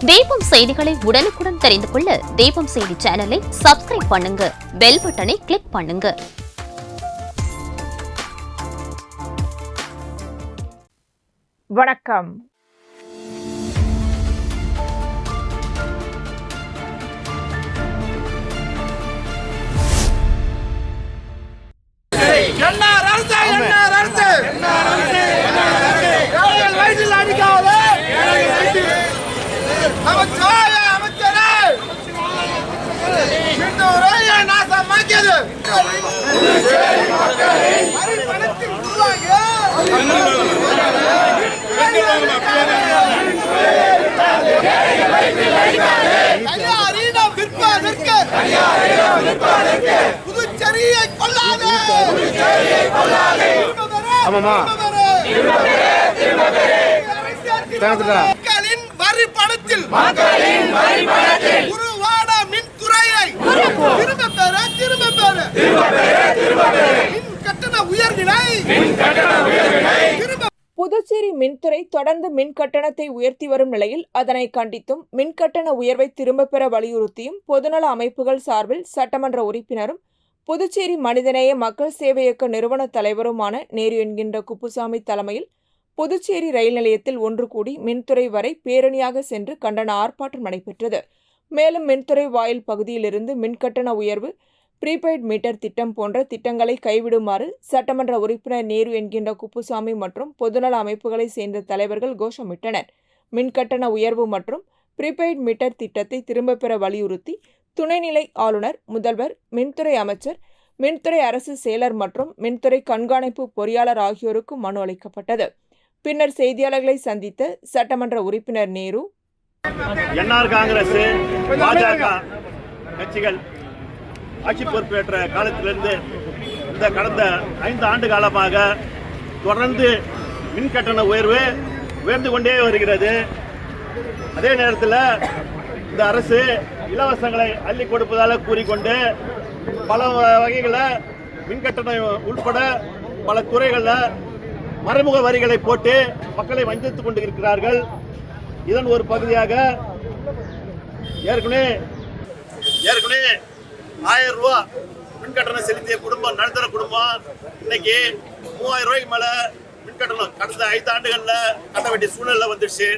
தீபம் செய்திகளை உடனுக்குடன் தெரிந்து கொள்ள தீபம் செய்தி சேனலை சப்ஸ்கிரைப் பண்ணுங்க, பெல் பட்டனை கிளிக் பண்ணுங்க. வணக்கம். மக்களின் வரி பணத்தில் உருவான மின்துறையை மின் கட்டண உயர்வினை புதுச்சேரி மின்துறை தொடர்ந்து மின் கட்டணத்தை உயர்த்தி வரும் நிலையில் அதனை கண்டித்தும் மின் கட்டண உயர்வை திரும்பப் பெற வலியுறுத்தியும் பொதுநல அமைப்புகள் சார்பில் சட்டமன்ற உறுப்பினரும் புதுச்சேரி மனிதநேய மக்கள் சேவை இயக்க நிறுவன தலைவருமான நேரு என்கின்ற குப்புசாமி தலைமையில் புதுச்சேரி ரயில் நிலையத்தில் ஒன்று கூடி மின்துறை வரை பேரணியாக சென்று கண்டன ஆர்ப்பாட்டம் நடைபெற்றது. மேலும் மின்துறை வாயில் பகுதியிலிருந்து மின்கட்டண உயர்வு, ப்ரீபெய்ட் மீட்டர் திட்டம் போன்ற திட்டங்களை கைவிடுமாறு சட்டமன்ற உறுப்பினர் நேரு என்கின்ற குப்புசாமி மற்றும் பொதுநல அமைப்புகளை சேர்ந்த தலைவர்கள் கோஷமிட்டனர். மின்கட்டண உயர்வு மற்றும் ப்ரீபெய்ட் மீட்டர் திட்டத்தை திரும்பப் பெற வலியுறுத்தி துணைநிலை ஆளுநர், முதல்வர், மின்துறை அமைச்சர், மின்துறை அரசு செயலர் மற்றும் மின்துறை கண்காணிப்பு பொறியாளர் ஆகியோருக்கு மனு அளிக்கப்பட்டது. பின்னர் செய்தியாளர்களை சந்தித்த சட்டமன்ற உறுப்பினர் நேரு, என்ஆர் காங்கிரஸ், பாஜக கட்சிகள் ஆட்சி பொறுப்பேற்ற காலத்திலிருந்து இந்த கடந்த 5 ஆண்டு காலமாக தொடர்ந்து மின் கட்டண உயர்வு உயர்ந்து கொண்டே வருகிறது. அதே நேரத்தில் இந்த அரசு இலவசங்களை அள்ளி கொடுப்பதாக கூறிக்கொண்டு பல வகைகளில் மின்கட்டணம் உட்பட பல துறைகளில் மறைமுக வரிகளை போட்டு மக்களை வஞ்சித்துக் கொண்டு இருக்கிறார்கள். இதன் ஒரு பகுதியாக ஏற்கனவே 1000 ரூபா மின்கட்டணம் செலுத்திய குடும்பம், நடுத்தர குடும்பம் இன்னைக்கு 3000 ரூபாய்க்கு மேல மின்கட்டணம் கடந்த 5 ஆண்டுகளில் கட்ட வேண்டிய சூழ்நிலை வந்துடுச்சு.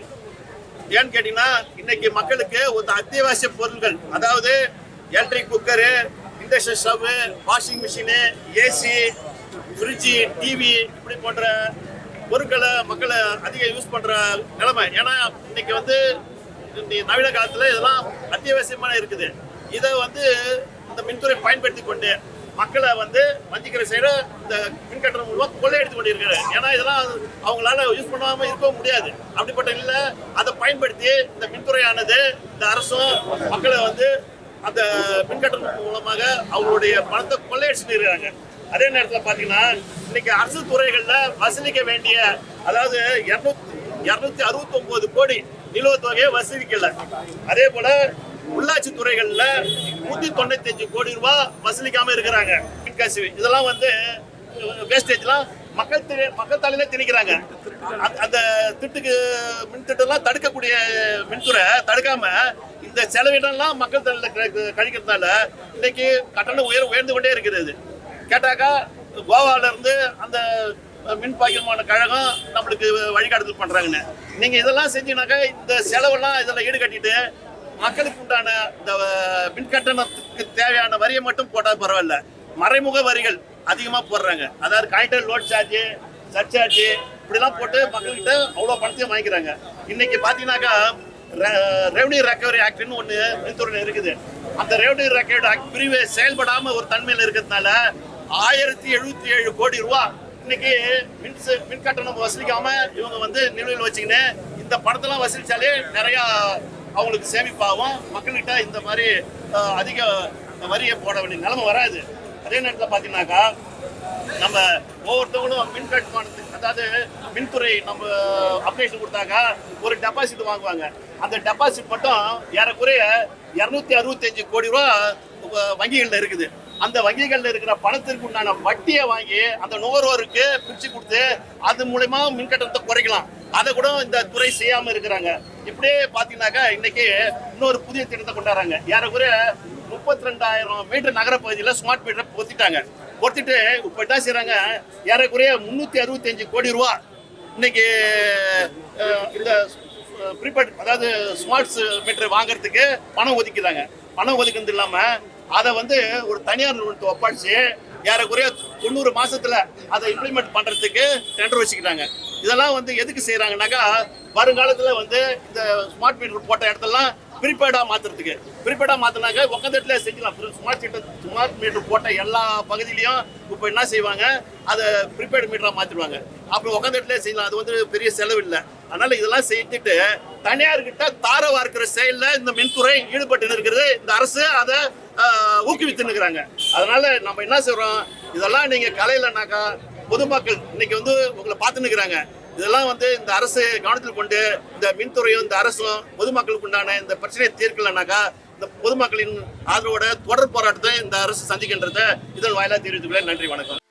ஏன்னு கேட்டீங்கன்னா இன்னைக்கு மக்களுக்கு ஒரு அத்தியாவசிய பொருட்கள், அதாவது electric cooker, induction stove, washing machine, AC, fridge, TV இப்படி போன்ற பொருட்களை மக்களை அதிகம் யூஸ் பண்ற நிலைமை. ஏன்னா இன்னைக்கு நவீன காலத்துல இதெல்லாம் அத்தியாவசியமான இருக்குது. இதை இந்த மின்துறை பயன்படுத்தி கொண்டு மக்களை வஞ்சிக்கிற சைடு இந்த மின்கட்டணம் மூலமாக கொள்ளையடித்து கொண்டு இருக்கிறாரு. ஏன்னா இதெல்லாம் அவங்களால யூஸ் பண்ணாம இருக்க முடியாது. அப்படிப்பட்ட இல்லை, அதை பயன்படுத்தி இந்த மின்துறையானது, இந்த அரசும் மக்களை அந்த மின்கட்டணம் மூலமாக அவங்களுடைய பணத்தை கொள்ளையடிச்சுட்டு இருக்கிறாங்க. அதே நேரத்தில் பார்த்தீங்கன்னா இன்னைக்கு அரசு துறைகளில் வசூலிக்க வேண்டிய, அதாவது 269 கோடி நிலுவைத் தொகையை வசூலிக்கல. அதே போல உள்ளாட்சி துறைகள்ல 195 கோடி ரூபாய் வசூலிக்காம இருக்கிறாங்க. மின்கசிவு இதெல்லாம் வேஸ்டேஜ்லாம் மக்கள் தலையில திணிக்கிறாங்க. அந்த மின் திட்டம்லாம் தடுக்கக்கூடிய மின்துறை தடுக்காம இந்த செலவிடம்லாம் மக்கள் தலையில கழிக்கிறதுனால இன்னைக்கு கட்டண உயர்ந்து கொண்டே இருக்கிறது. கேட்டாக்கா கோவால இருந்து அந்த மின் பகிர்மான கழகம் நம்மளுக்கு வழிகாட்டுதல் பண்றாங்கன்னு. நீங்க இதெல்லாம் செஞ்சீங்கன்னாக்கா இந்த செலவெல்லாம் இதெல்லாம் ஈடுகட்டிட்டு மக்களுக்கு உண்டான இந்த மின் கட்டணத்துக்கு தேவையான வரியை மட்டும் போட்டால் பரவாயில்ல, மறைமுக வரிகள் அதிகமாக போடுறாங்க. அதாவது காயிட்டல் லோட் சார்ஜ், சர்சார்ஜ் இப்படிலாம் போட்டு மக்கள்கிட்ட அவ்வளோ பணத்தையும் வாங்கிக்கிறாங்க. இன்னைக்கு பார்த்தீங்கன்னாக்கா ரெவன்யூ ரெக்கவரி ஆக்ட்னு ஒன்று மின்துறையில் இருக்குது. அந்த ரெவன்யூ ரெக்கவரி ஆக்ட் பிரிவு செயல்படாமல் ஒரு தன்மையில் இருக்கிறதுனால 1077 கோடி ரூபா இன்னைக்கு மின் கட்டணம் வசூலிக்காம இவங்க நிலுவையில் வச்சுக்கின்னு இந்த பணத்தெல்லாம் வசூலிச்சாலே நிறையா அவங்களுக்கு சேமிப்பாகும். மக்கள்கிட்ட இந்த மாதிரி அதிக வரியை போட வேண்டிய நிலைமை வராது. அதே நேரத்தில் பார்த்தீங்கன்னாக்கா நம்ம ஒவ்வொருத்தவங்களும் மின் கட்டுமானத்துக்கு, அதாவது மின்துறை நம்ம அப்ளிகேஷன் கொடுத்தாக்கா ஒரு டெபாசிட் வாங்குவாங்க. அந்த டெபாசிட் மட்டும் ஏறக்குறைய 265 கோடி ரூபா வங்கிகளில் இருக்குது. அந்த வங்கிகளில் இருக்கிற பணத்திற்கு உண்டான வட்டியை வாங்கி அந்த நுகர்வோருக்கு பிரிச்சு கொடுத்து அது மூலமா மின் கட்டணத்தை குறைக்கலாம். அதை கூட இந்த துறை செய்யாம இருக்கிறாங்க. இப்படியே பாத்தீங்கன்னாக்கா இன்னைக்கு இன்னொரு புதிய திட்டத்தை கொண்டாடுறாங்க. ஏறக்குறைய 32,000 மீட்டர் நகர பகுதியில் ஸ்மார்ட் மீட்டர் பொறுத்திட்டு இப்ப என்ன செய்யறாங்க, ஏறக்குறைய 365 கோடி ரூபா இன்னைக்கு இந்த ப்ரீபெய்ட் அதாவது ஸ்மார்ட் மீட்டர் வாங்குறதுக்கு பணம் ஒதுக்கிதாங்க. பணம் ஒதுக்குறது இல்லாம அதை ஒரு தனியார் நிறுவனத்தை ஒப்படைச்சு ஏறக்குறைய 90 மாசத்துல அதை இம்ப்ளிமெண்ட் பண்றதுக்கு டெண்டர் வச்சுக்கிட்டாங்க. இதெல்லாம் எதுக்கு செய்யறாங்கன்னாக்கா வருங்காலத்துல இந்த ஸ்மார்ட் மீட்டர் போட்ட இடத்தெல்லாம் ப்ரீபெய்டா மாத்துறதுக்கு. ப்ரீபெய்டா மாத்தினாக்க உட்காந்த இடத்துல செஞ்சுக்கலாம். ஸ்மார்ட் மீட்டர் போட்ட எல்லா பகுதியிலையும் இப்ப என்ன செய்வாங்க, அதை ப்ரீபெய்டு மீட்டரா மாத்திடுவாங்க. அப்படி உட்காந்த இடத்துல செய்யலாம். அது பெரிய செலவு இல்லை. அதனால இதெல்லாம் செய்துட்டு தனியார்கிட்ட தார வார்க்கிற செயல்ல இந்த மின்துறை ஈடுபட்டு இருக்கிறது. இந்த அரசு அதை ஊக்குவித்து இருக்கிறாங்க. அதனால நம்ம என்ன செய்றோம், இதெல்லாம் நீங்க கலையிலனாக்கா பொதுமக்கள் இன்னைக்கு உங்களை பார்த்துன்னு இருக்கிறாங்க. இதெல்லாம் இந்த அரசு கவனத்தில் கொண்டு இந்த மின்துறையும் இந்த அரசும் பொதுமக்களுக்கு உண்டான இந்த பிரச்சனையை தீர்க்கலனாக்கா இந்த பொதுமக்களின் ஆதரவோட தொடர் போராட்டத்தை இந்த அரசு சந்திக்கின்றத இதன் வாயிலாக தெரிவித்துக்கிறேன். நன்றி, வணக்கம்.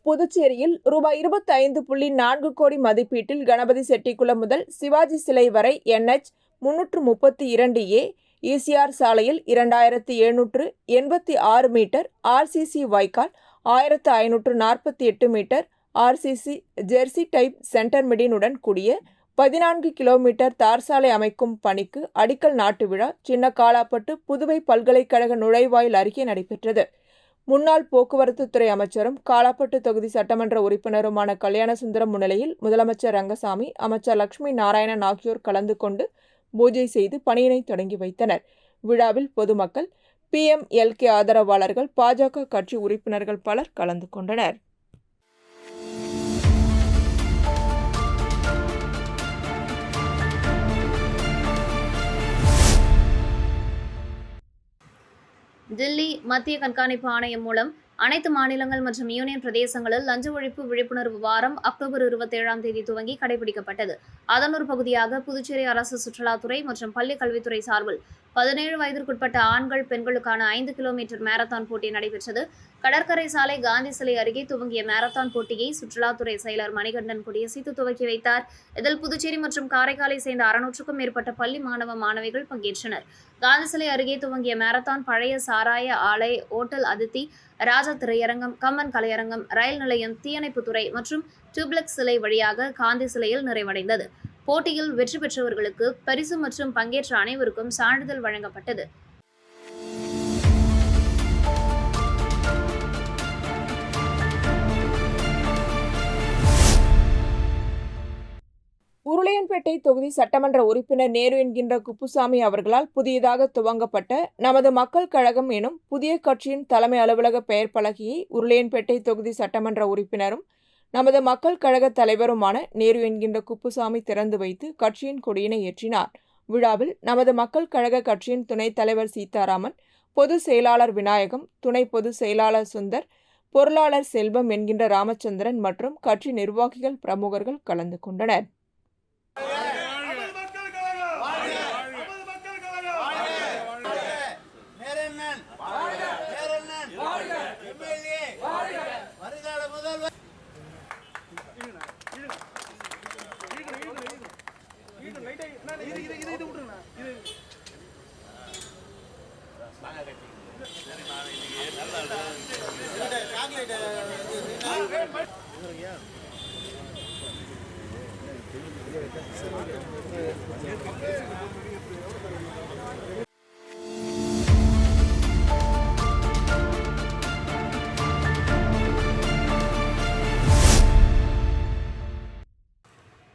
புதுச்சேரியில் ரூபாய் 25.4 கோடி மதிப்பீட்டில் கணபதி செட்டிக்குளம் முதல் சிவாஜி சிலை வரை NH 332A ECR சாலையில் 2786 மீட்டர் RCC வாய்க்கால், 1548 metre RCC jersey type centre மிடினுடன் கூடிய 14 கிலோமீட்டர் தார் சாலை அமைக்கும் பணிக்கு அடிக்கல் நாட்டு விழா சின்ன காலாப்பட்டு புதுவை பல்கலைக்கழக நுழைவாயில் அருகே நடைபெற்றது. முன்னாள் போக்குவரத்து துறை அமைச்சரும் காலாப்பட்டு தொகுதி சட்டமன்ற உறுப்பினருமான கல்யாணசுந்தரம் முன்னிலையில் முதலமைச்சர் ரங்கசாமி, அமைச்சர் லட்சுமி நாராயணன் ஆகியோர் கலந்து கொண்டு பூஜை செய்து பணியினை தொடங்கி வைத்தனர். விழாவில் பொதுமக்கள், PMLK ஆதரவாளர்கள், பாஜக கட்சி உறுப்பினர்கள் பலர் கலந்து கொண்டனர். தில்லி மத்திய கண்காணிப்பு ஆணையம் மூலம் அனைத்து மாநிலங்கள் மற்றும் யூனியன் பிரதேசங்களில் லஞ்ச ஒழிப்பு விழிப்புணர்வு வாரம் அக்டோபர் 27ஆம் தேதி துவங்கி கடைபிடிக்கப்பட்டது. அதன் ஒரு பகுதியாக புதுச்சேரி அரசு சுற்றுலாத்துறை மற்றும் பள்ளி கல்வித்துறை சார்பில் 17 வயதிற்குட்பட்ட ஆண்கள் பெண்களுக்கான 5 கிலோமீட்டர் மாரத்தான் போட்டி நடைபெற்றது. கடற்கரை சாலை காந்தி சிலை அருகே துவங்கிய மாரத்தான் போட்டியை சுற்றுலாத்துறை செயலர் மணிகண்டன் கொடியசைத்து துவக்கி வைத்தார். இதில் புதுச்சேரி மற்றும் காரைக்காலை சேர்ந்த 600க்கும் மேற்பட்ட பள்ளி மாணவ மாணவிகள் பங்கேற்றனர். காந்தி சிலை அருகே துவங்கிய மாரத்தான் பழைய சாராய ஆலை, ஓட்டல் அதித்தி, ராஜா திரையரங்கம், கம்மன் கலையரங்கம், ரயில் நிலையம், தீயணைப்புத்துறை மற்றும் டியூப்ளெக்ஸ் சிலை வழியாக காந்தி சிலையில் நிறைவடைந்தது. போட்டியில் வெற்றி பெற்றவர்களுக்கு பரிசு மற்றும் பங்கேற்ற அனைவருக்கும் சான்றிதழ் வழங்கப்பட்டது. உருளையன்பேட்டை தொகுதி சட்டமன்ற உறுப்பினர் நேரு என்கின்ற குப்புசாமி அவர்களால் புதியதாக துவங்கப்பட்ட நமது மக்கள் கழகம் எனும் புதிய கட்சியின் தலைமை அலுவலக பெயர் பலகையை உருளையன்பேட்டை தொகுதி சட்டமன்ற உறுப்பினரும் நமது மக்கள் கழக தலைவருமான நேரு என்கின்ற குப்புசாமி திறந்து வைத்து கட்சியின் கொடியினை ஏற்றினார். விழாவில் நமது மக்கள் கழக கட்சியின் துணைத் தலைவர் சீதாராமன், பொதுச் செயலாளர் விநாயகம், துணை பொதுச் செயலாளர் சுந்தர், பொருளாளர் செல்வம் என்கின்ற ராமச்சந்திரன் மற்றும் கட்சி நிர்வாகிகள், பிரமுகர்கள் கலந்து கொண்டனர்.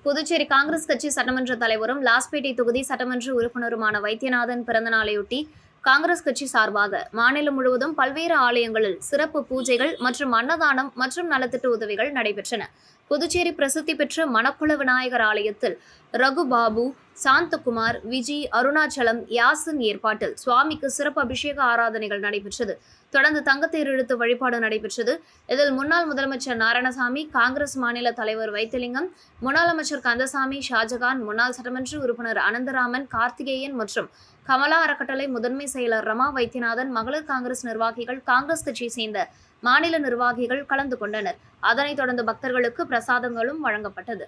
புதுச்சேரி காங்கிரஸ் கட்சி சட்டமன்ற தலைவரும் லாஸ்பேட்டை தொகுதி சட்டமன்ற உறுப்பினருமான வைத்தியநாதன் பிறந்தநாளையொட்டி காங்கிரஸ் கட்சி சார்பாக மாநிலம் முழுவதும் பல்வேறு ஆலயங்களில் சிறப்பு பூஜைகள் மற்றும் அன்னதானம் மற்றும் நலத்திட்ட உதவிகள் நடைபெற்றன. புதுச்சேரி பிரசித்தி பெற்ற மணக்குள விநாயகர் ஆலயத்தில் ரகுபாபு, சாந்தகுமார், விஜி, அருணாச்சலம், யாசின் ஏற்பாட்டில் சுவாமிக்கு சிறப்பு அபிஷேக ஆராதனைகள் நடைபெற்றது. தொடர்ந்து தங்கத்தேர் இழுத்து வழிபாடு நடைபெற்றது. இதில் முன்னாள் முதலமைச்சர் நாராயணசாமி, காங்கிரஸ் மாநில தலைவர் வைத்திலிங்கம், முன்னாள் அமைச்சர் கந்தசாமி, ஷாஜகான், முன்னாள் சட்டமன்ற உறுப்பினர் அனந்தராமன், கார்த்திகேயன் மற்றும் கமலா அறக்கட்டளை முதன்மை செயலர் ரமா வைத்தியநாதன், மகளிர் காங்கிரஸ் நிர்வாகிகள், காங்கிரஸ் கட்சியை சேர்ந்த மாநில நிர்வாகிகள் கலந்து கொண்டனர். அதனைத் தொடர்ந்து பக்தர்களுக்கு பிரசாதங்களும் வழங்கப்பட்டது.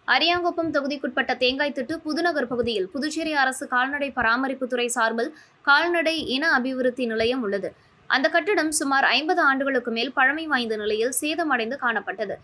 அரியாங்குப்பம் தொகுதிக்குட்பட்ட தேங்காய்திட்டு புதுநகர் பகுதியில் புதுச்சேரி அரசு கால்நடை பராமரிப்புத்துறை சார்பில் கால்நடை இன அபிவிருத்தி நிலையம் உள்ளது. அந்த கட்டிடம் சுமார் 50 ஆண்டுகளுக்கு மேல் பழமை வாய்ந்த நிலையில் சேதமடைந்து காணப்பட்டது.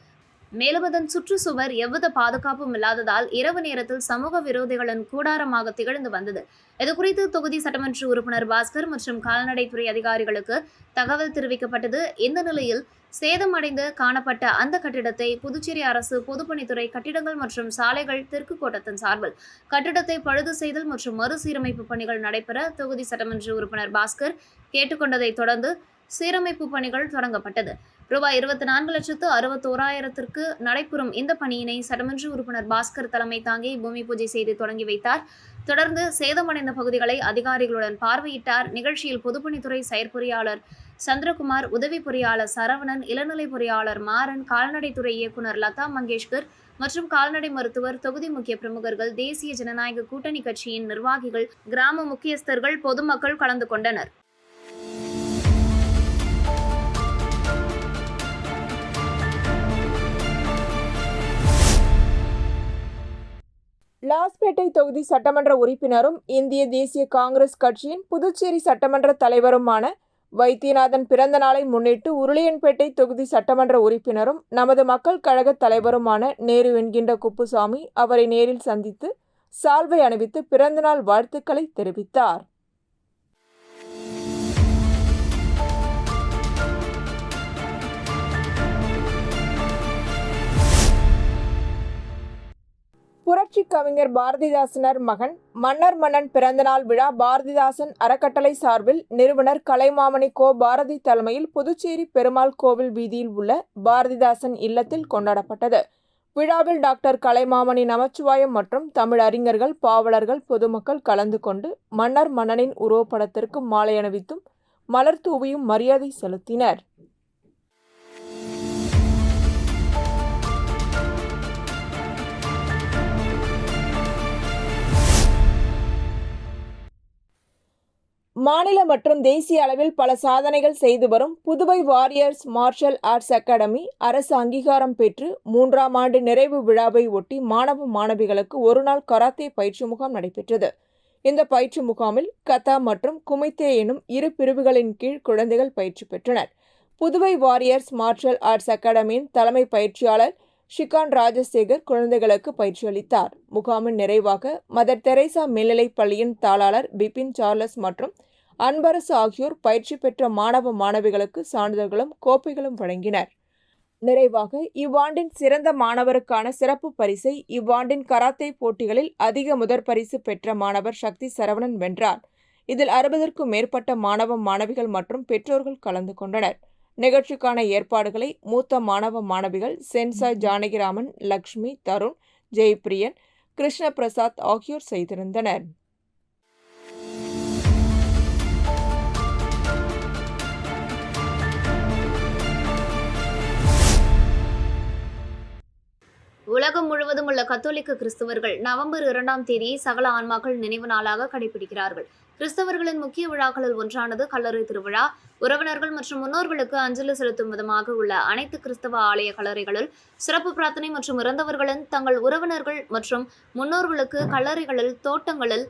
மேலும் அதன் சுற்றுச்சுவர் எவ்வித பாதுகாப்பும் இல்லாததால் இரவு நேரத்தில் சமூக விரோதிகளின் கூடாரமாக திகழ்ந்து வந்தது. இதுகுறித்து தொகுதி சட்டமன்ற உறுப்பினர் பாஸ்கர் மற்றும் கால்நடைத்துறை அதிகாரிகளுக்கு தகவல் தெரிவிக்கப்பட்டது. இந்த நிலையில் சேதமடைந்து காணப்பட்ட அந்த கட்டிடத்தை புதுச்சேரி அரசு பொதுப்பணித்துறை கட்டிடங்கள் மற்றும் சாலைகள் தெற்கு கோட்டத்தின் சார்பில் கட்டிடத்தை பழுது செய்தல் மற்றும் மறுசீரமைப்பு பணிகள் நடைபெற தொகுதி சட்டமன்ற உறுப்பினர் பாஸ்கர் கேட்டுக்கொண்டதை தொடர்ந்து சீரமைப்பு பணிகள் தொடங்கப்பட்டது. ரூபாய் 24,61,000 நடைபெறும் இந்த பணியினை சட்டமன்ற உறுப்பினர் பாஸ்கர் தலைமை தாங்கி பூமி பூஜை செய்து தொடங்கி வைத்தார். தொடர்ந்து சேதமடைந்த பகுதிகளை அதிகாரிகளுடன் பார்வையிட்டார். நிகழ்ச்சியில் பொதுப்பணித்துறை செயற்பொறியாளர் சந்திரகுமார், உதவி பொறியாளர் சரவணன், இளநிலை பொறியாளர் மாறன், கால்நடைத்துறை இயக்குநர் லதா மங்கேஷ்கர் மற்றும் கால்நடை மருத்துவர், தொகுதி முக்கிய பிரமுகர்கள், தேசிய ஜனநாயக கூட்டணி கட்சியின் நிர்வாகிகள், கிராம முக்கியஸ்தர்கள், பொதுமக்கள் கலந்து கொண்டனர். லாஸ்பேட்டை தொகுதி சட்டமன்ற உறுப்பினரும் இந்திய தேசிய காங்கிரஸ் கட்சியின் புதுச்சேரி சட்டமன்ற தலைவருமான வைத்தியநாதன் பிறந்த நாளை முன்னிட்டு உருளையன்பேட்டை தொகுதி சட்டமன்ற உறுப்பினரும் நமது மக்கள் கழக தலைவருமான நேரு என்கின்ற குப்புசாமி அவரை நேரில் சந்தித்து சால்வை அணிவித்து பிறந்தநாள் வாழ்த்துக்களை தெரிவித்தார். புரட்சி கவிஞர் பாரதிதாசனர் மகன் மன்னர் மன்னன் பிறந்தநாள் விழா பாரதிதாசன் அறக்கட்டளை சார்பில் நிறுவனர் கலைமாமணி கோ. பாரதி தலைமையில் புதுச்சேரி பெருமாள் கோவில் வீதியில் உள்ள பாரதிதாசன் இல்லத்தில் கொண்டாடப்பட்டது. விழாவில் டாக்டர் கலைமாமணி நமச்சிவாயம் மற்றும் தமிழ் அறிஞர்கள், பாவலர்கள், பொதுமக்கள் கலந்து கொண்டு மன்னர் மன்னனின் உருவப்படத்திற்கு மாலை அணிவித்தும் மலர் தூவியும் மரியாதை செலுத்தினர். மாநில மற்றும் தேசிய அளவில் பல சாதனைகள் செய்து வரும் Puduvai warriors martial arts academy அரசு அங்கீகாரம் பெற்று 3ஆம் ஆண்டு நிறைவு விழாவை ஒட்டி மாணவ மாணவிகளுக்கு ஒருநாள் கராத்தே பயிற்சி முகாம் நடைபெற்றது. இந்த பயிற்சி முகாமில் கதா மற்றும் குமித்தே எனும் 2 பிரிவுகளின் கீழ் குழந்தைகள் பயிற்சி பெற்றனர். புதுவை வாரியர்ஸ் மார்ஷல் ஆர்ட்ஸ் அகாடமியின் தலைமை பயிற்சியாளர் ஷிகான் ராஜசேகர் குழந்தைகளுக்கு பயிற்சி அளித்தார். முகாமின் நிறைவாக மதர் தெரேசா மேல்நிலைப் பள்ளியின் தாளாளர் பிபின் சார்லஸ் மற்றும் அன்பரசு ஆகியோர் பயிற்சி பெற்ற மாணவ மாணவிகளுக்கு சான்றிதழ்களும் கோப்பைகளும் வழங்கினர். நிறைவாக இவ்வாண்டின் சிறந்த மாணவருக்கான சிறப்பு பரிசை இவ்வாண்டின் கராத்தே போட்டிகளில் அதிக முதற் பரிசு பெற்ற மாணவர் சக்தி சரவணன் வென்றார். இதில் 60க்கும் மேற்பட்ட மாணவ மாணவிகள் மற்றும் பெற்றோர்கள் கலந்து கொண்டனர். நிகழ்ச்சிக்கான ஏற்பாடுகளை மூத்த மாணவ மாணவிகள் சென்சாய் ஜானகிராமன், லக்ஷ்மி, தருண், ஜெயபிரியன், கிருஷ்ண பிரசாத் ஆகியோர் செய்திருந்தனர். உலகம் முழுவதும் உள்ள கத்தோலிக்க கிறிஸ்தவர்கள் நவம்பர் 2ஆம் தேதியை சகல ஆன்மாக்கள் நினைவு நாளாக கடைபிடிக்கிறார்கள். கிறிஸ்தவர்களின் முக்கிய விழாக்களில் ஒன்றானது கல்லறை திருவிழா. உறவினர்கள் மற்றும் முன்னோர்களுக்கு அஞ்சலி செலுத்தும் விதமாக உள்ள அனைத்து கிறிஸ்தவ ஆலய கல்லறைகளில் சிறப்பு பிரார்த்தனை மற்றும் இறந்தவர்களின் தங்கள் உறவினர்கள் மற்றும் முன்னோர்களுக்கு கல்லறைகளில், தோட்டங்களில்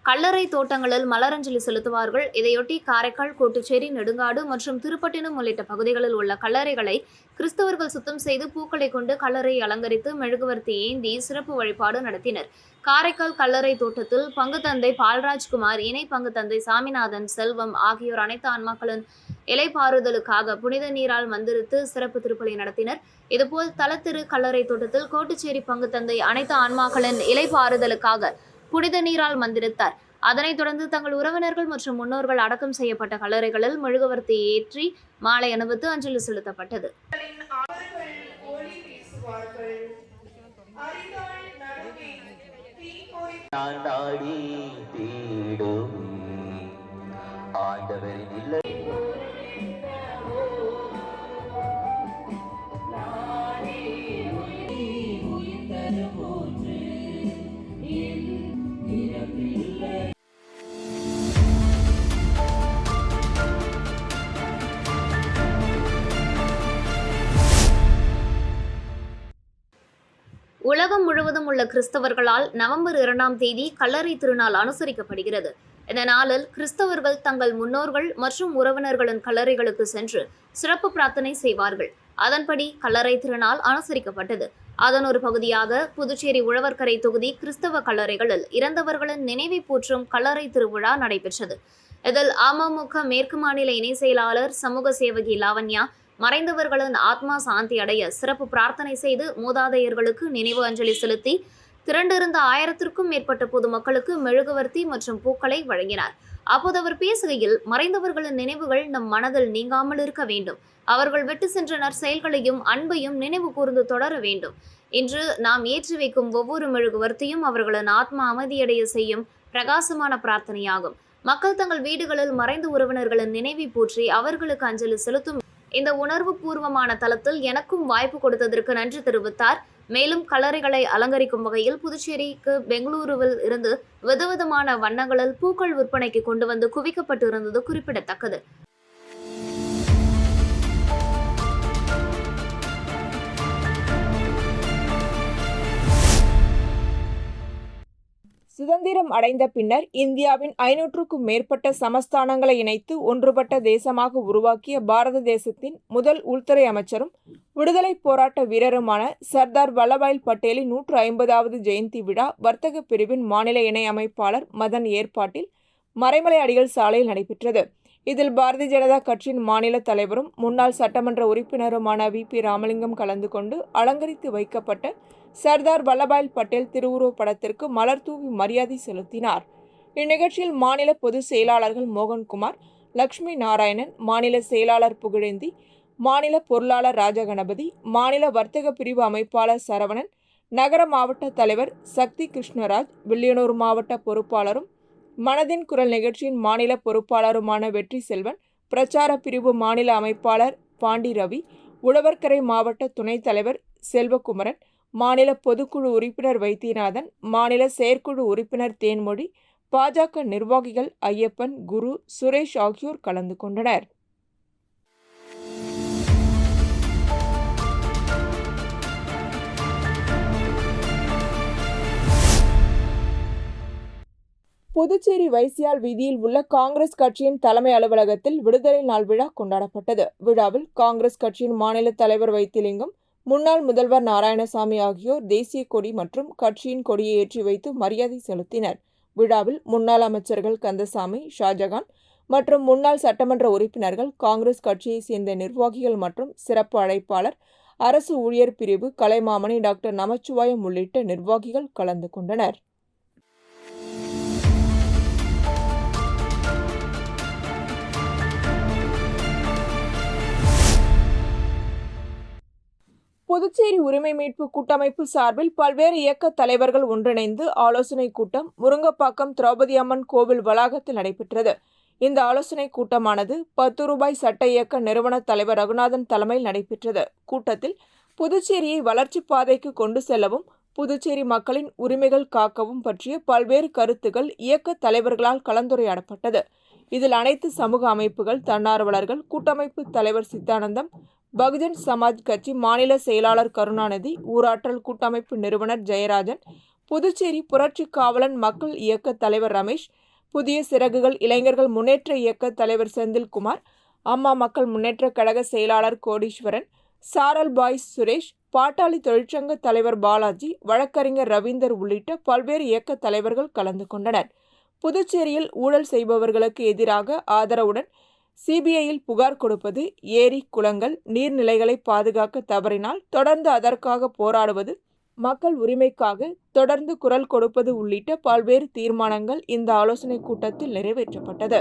கல்லறை தோட்டங்களில் மலரஞ்சலி செலுத்துவார்கள். இதையொட்டி காரைக்கால், கோட்டுச்சேரி, நெடுங்காடு மற்றும் திருப்பட்டினம் உள்ளிட்ட பகுதிகளில் உள்ள கல்லறைகளை கிறிஸ்தவர்கள் சுத்தம் செய்து பூக்களை கொண்டு கல்லறையை அலங்கரித்து மெழுகுவர்த்தி ஏந்தி சிறப்பு வழிபாடு நடத்தினர். காரைக்கால் கல்லறை தோட்டத்தில் பங்குத்தந்தை பால்ராஜ்குமார், இணை பங்குத்தந்தை சாமிநாதன், செல்வம் ஆகியோர் அனைத்து ஆன்மாக்களின் இலைப்பாறுதலுக்காக புனித நீரால் மந்திரித்து சிறப்பு திருப்பலி நடத்தினர். இதுபோல் தலத்திரு கல்லறை தோட்டத்தில் கோட்டுச்சேரி பங்குத்தந்தை அனைத்து ஆன்மாக்களின் இலைப்பாறுதலுக்காக புனித நீரால் மந்திரித்தார். அதனைத் தொடர்ந்து தங்கள் உறவினர்கள் மற்றும் முன்னோர்கள் அடக்கம் செய்யப்பட்ட கல்லறைகளில் மெழுகுவர்த்தி ஏற்றி மாலை அணிவித்து அஞ்சலி செலுத்தப்பட்டது. உலகம் முழுவதும் உள்ள கிறிஸ்தவர்களால் நவம்பர் 2ஆம் தேதி கல்லறை திருநாள் அனுசரிக்கப்படுகிறது. இந்த நாளில் கிறிஸ்தவர்கள் தங்கள் முன்னோர்கள் மற்றும் உறவினர்களின் கல்லறைகளுக்கு சென்று சிறப்பு பிரார்த்தனை செய்வார்கள். அதன்படி கல்லறை திருநாள் அனுசரிக்கப்பட்டது. அதன் ஒரு பகுதியாக புதுச்சேரி உழவர்கரை தொகுதி கிறிஸ்தவ கல்லறைகளில் இறந்தவர்களின் நினைவை போற்றும் கல்லறை திருவிழா நடைபெற்றது. இதில் அமமுக மேற்கு மாநில இணை செயலாளர் சமூக சேவகி லாவண்யா மறைந்தவர்களின் ஆத்மா சாந்தி அடைய சிறப்பு பிரார்த்தனை செய்து மூதாதையர்களுக்கு நினைவு அஞ்சலி செலுத்தி திரண்டிருந்த 1000க்கும் மேற்பட்ட பொதுமக்களுக்கு மெழுகுவர்த்தி மற்றும் பூக்களை வழங்கினார். அப்போது அவர் பேசுகையில், மறைந்தவர்களின் நினைவுகள் நம் மனதில் நீங்காமல் இருக்க வேண்டும். அவர்கள் விட்டு சென்ற நற்செயல்களையும் அன்பையும் நினைவு கூர்ந்து தொடர வேண்டும். இன்று நாம் ஏற்றி வைக்கும் ஒவ்வொரு மெழுகுவர்த்தியும் அவர்களின் ஆத்மா அமைதியடைய செய்யும் பிரகாசமான பிரார்த்தனையாகும். மக்கள் தங்கள் வீடுகளில் மறைந்த உறவினர்களின் நினைவை போற்றி அவர்களுக்கு அஞ்சலி செலுத்தும் இந்த உணர்வு பூர்வமான தளத்தில் எனக்கும் வாய்ப்பு கொடுத்ததற்கு நன்றி தெரிவித்தார். மேலும் கல்லறைகளை அலங்கரிக்கும் வகையில் புதுச்சேரிக்கு பெங்களூருவில் இருந்து விதவிதமான வண்ணங்களில் பூக்கள் விற்பனைக்கு கொண்டு வந்து குவிக்கப்பட்டு இருந்தது குறிப்பிடத்தக்கது. சுதந்திரம் அடைந்த பின்னர் இந்தியாவின் 500க்கும் மேற்பட்ட சமஸ்தானங்களை இணைத்து ஒன்றுபட்ட தேசமாக உருவாக்கிய பாரத தேசத்தின் முதல் உள்துறை அமைச்சரும் விடுதலை போராட்ட வீரருமான சர்தார் வல்லபாய் பட்டேலின் 150வது ஜெயந்தி விழா வர்த்தக பிரிவின் மாநில இணை அமைப்பாளர் மதன் ஏற்பாட்டில் மறைமலை அடிகள் சாலையில் நடைபெற்றது. இதில் பாரதிய ஜனதா கட்சியின் மாநில தலைவரும் முன்னாள் சட்டமன்ற உறுப்பினருமான VP ராமலிங்கம் கலந்து கொண்டு அலங்கரித்து வைக்கப்பட்ட சர்தார் வல்லபாய் பட்டேல் திருவுருவப் படத்திற்கு மலர் தூவி மரியாதை செலுத்தினார். இந்நிகழ்ச்சியில் மாநில பொதுச் செயலாளர்கள் மோகன்குமார், லட்சுமி நாராயணன், மாநில செயலாளர் புகழேந்தி, மாநில பொருளாளர் ராஜகணபதி, மாநில வர்த்தக பிரிவு அமைப்பாளர் சரவணன், நகர மாவட்ட தலைவர் சக்தி கிருஷ்ணராஜ், வில்லியனூர் மாவட்ட பொறுப்பாளரும் மனதின் குரல் நிகழ்ச்சியின் மாநில பொறுப்பாளருமான வெற்றி செல்வன், பிரச்சார பிரிவு மாநில அமைப்பாளர் பாண்டி ரவி, உழவர்கரை மாவட்ட துணைத் தலைவர் செல்வகுமரன், மாநில பொதுக்குழு உறுப்பினர் வைத்தியநாதன், மாநில செயற்குழு உறுப்பினர் தேன்மொழி, பாஜக நிர்வாகிகள் ஐயப்பன், குரு, சுரேஷ் ஆகியோர் கலந்து கொண்டனர். புதுச்சேரி வைசியால் வீதியில் உள்ள காங்கிரஸ் கட்சியின் தலைமை அலுவலகத்தில் விடுதலை நாள் விழா கொண்டாடப்பட்டது. விழாவில் காங்கிரஸ் கட்சியின் மாநில தலைவர் வைத்திலிங்கம், முன்னாள் முதல்வர் நாராயணசாமி ஆகியோர் தேசிய கொடி மற்றும் கட்சியின் கொடியை ஏற்றி வைத்து மரியாதை செலுத்தினர். விழாவில் முன்னாள் அமைச்சர்கள் கந்தசாமி, ஷாஜகான் மற்றும் முன்னாள் சட்டமன்ற உறுப்பினர்கள், காங்கிரஸ் கட்சியை சேர்ந்த நிர்வாகிகள் மற்றும் சிறப்பு அழைப்பாளர், அரசு ஊழியர் பிரிவு கலைமாமணி டாக்டர் நமச்சிவாயம் உள்ளிட்ட நிர்வாகிகள் கலந்து கொண்டனர். புதுச்சேரி உரிமை மீட்பு கூட்டமைப்பு சார்பில் பல்வேறு இயக்க தலைவர்கள் ஒன்றிணைந்து ஆலோசனை கூட்டம் முருங்கப்பாக்கம் திரௌபதி அம்மன் கோவில் வளாகத்தில் நடைபெற்றது. இந்த ஆலோசனை கூட்டமானது 10 ரூபாய் சட்ட இயக்க நிறுவன தலைவர் ரகுநாதன் தலைமையில் நடைபெற்றது. கூட்டத்தில் புதுச்சேரியை வளர்ச்சி பாதைக்கு கொண்டு செல்லவும் புதுச்சேரி மக்களின் உரிமைகள் காக்கவும் பற்றிய பல்வேறு கருத்துக்கள் இயக்க தலைவர்களால் கலந்துரையாடப்பட்டது. இதில் அனைத்து சமூக அமைப்புகள், தன்னார்வலர்கள், கூட்டமைப்பு தலைவர் சித்தானந்தம், பகுஜன் சமாஜ் கட்சி மாநில செயலாளர் கருணாநிதி, ஊராற்றல் கூட்டமைப்பு நிறுவனர் ஜெயராஜன், புதுச்சேரி புரட்சி காவலன் மக்கள் இயக்க தலைவர் ரமேஷ், புதிய சிறகுகள் இளைஞர்கள் முன்னேற்ற இயக்க தலைவர் செந்தில்குமார், அம்மா மக்கள் முன்னேற்ற கழக செயலாளர் கோடீஸ்வரன், சாரல் பாய்ஸ் சுரேஷ், பாட்டாளி தொழிற்சங்க தலைவர் பாலாஜி, வழக்கறிஞர் ரவீந்தர் உள்ளிட்ட பல்வேறு இயக்க தலைவர்கள் கலந்து கொண்டனர். புதுச்சேரியில் ஊழல் செய்பவர்களுக்கு எதிராக ஆதரவுடன் சிபிஐயில் புகார் கொடுப்பது, ஏரி, குளங்கள், நீர்நிலைகளை பாதுகாக்க தவறினால் தொடர்ந்து அதற்காக போராடுவது, மக்கள் உரிமைக்காக தொடர்ந்து குரல் கொடுப்பது உள்ளிட்ட பல்வேறு தீர்மானங்கள் இந்த ஆலோசனைக் கூட்டத்தில் நிறைவேற்றப்பட்டது.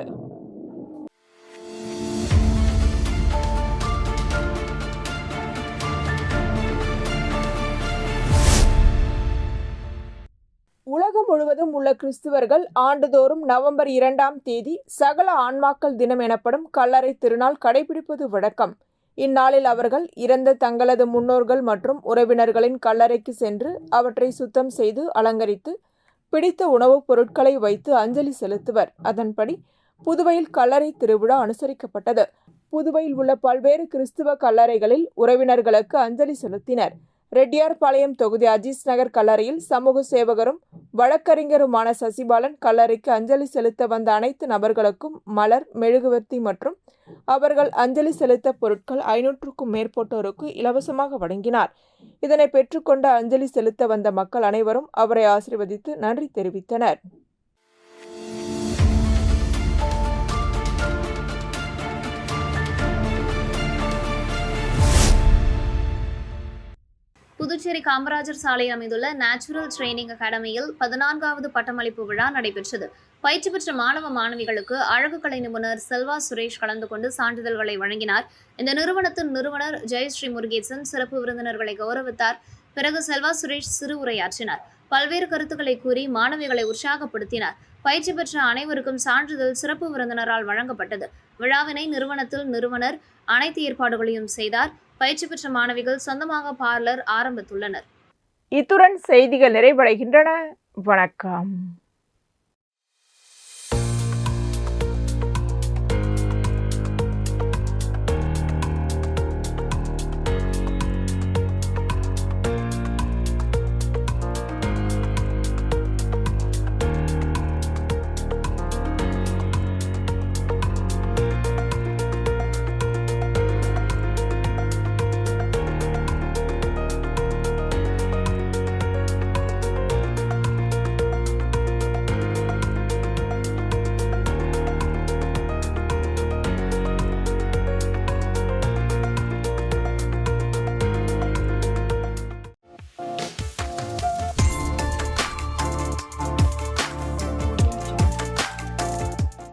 உலகம் முழுவதும் உள்ள கிறிஸ்துவர்கள் ஆண்டுதோறும் நவம்பர் 2ஆம் தேதி சகல ஆன்மாக்கள் தினம் எனப்படும் கல்லறை திருநாள் கடைபிடிப்பது வழக்கம். இந்நாளில் அவர்கள் இறந்த தங்களது முன்னோர்கள் மற்றும் உறவினர்களின் கல்லறைக்கு சென்று அவற்றை சுத்தம் செய்து அலங்கரித்து பிடித்த உணவுப் பொருட்களை வைத்து அஞ்சலி செலுத்துவர். அதன்படி புதுவையில் கல்லறை திருவிழா அனுசரிக்கப்பட்டது. புதுவையில் உள்ள பல்வேறு கிறிஸ்துவ கல்லறைகளில் உறவினர்களுக்கு அஞ்சலி செலுத்தினர். ரெட்டியார்பாளையம் தொகுதி அஜீஸ் நகர் கல்லறையில் சமூக சேவகரும் வழக்கறிஞருமான சசிபாலன் கல்லறைக்கு அஞ்சலி செலுத்த வந்த அனைத்து நபர்களுக்கும் மலர், மெழுகுவர்த்தி மற்றும் அவர்கள் அஞ்சலி செலுத்த பொருட்கள் 500க்கும் மேற்பட்டோருக்கு இலவசமாக வழங்கினார். இதனை பெற்றுக்கொண்ட அஞ்சலி செலுத்த வந்த மக்கள் அனைவரும் அவரை ஆசீர்வதித்து நன்றி தெரிவித்தனர். புதுச்சேரி காமராஜர் சாலையில் அமைந்துள்ள நேச்சுரல் ட்ரெய்னிங் அகாடமியில் 14வது பட்டமளிப்பு விழா நடைபெற்றது. பயிற்சி பெற்ற மாணவ மாணவிகளுக்கு அழகுக்கலை நிபுணர் செல்வா சுரேஷ் கலந்து கொண்டு சான்றிதழ்களை வழங்கினார். இந்த நிறுவனத்தின் நிறுவனர் ஜெயஸ்ரீ முருகேசன் சிறப்பு விருந்தினர்களை கௌரவித்தார். பிறகு செல்வா சுரேஷ் சிறு உரையாற்றினார். பல்வேறு கருத்துக்களை கூறி மாணவிகளை உற்சாகப்படுத்தினார். பயிற்சி பெற்ற அனைவருக்கும் சான்றிதழ் சிறப்பு விருந்தினரால் வழங்கப்பட்டது. விழாவினை நிறுவனத்தில் நிறுவனர் அனைத்து ஏற்பாடுகளையும் செய்தார். பயிற்சி பெற்ற மாணவிகள் சொந்தமாக பார்லர் ஆரம்பித்துள்ளனர். இத்துடன் செய்திகள் நிறைவடைகின்றன. வணக்கம்.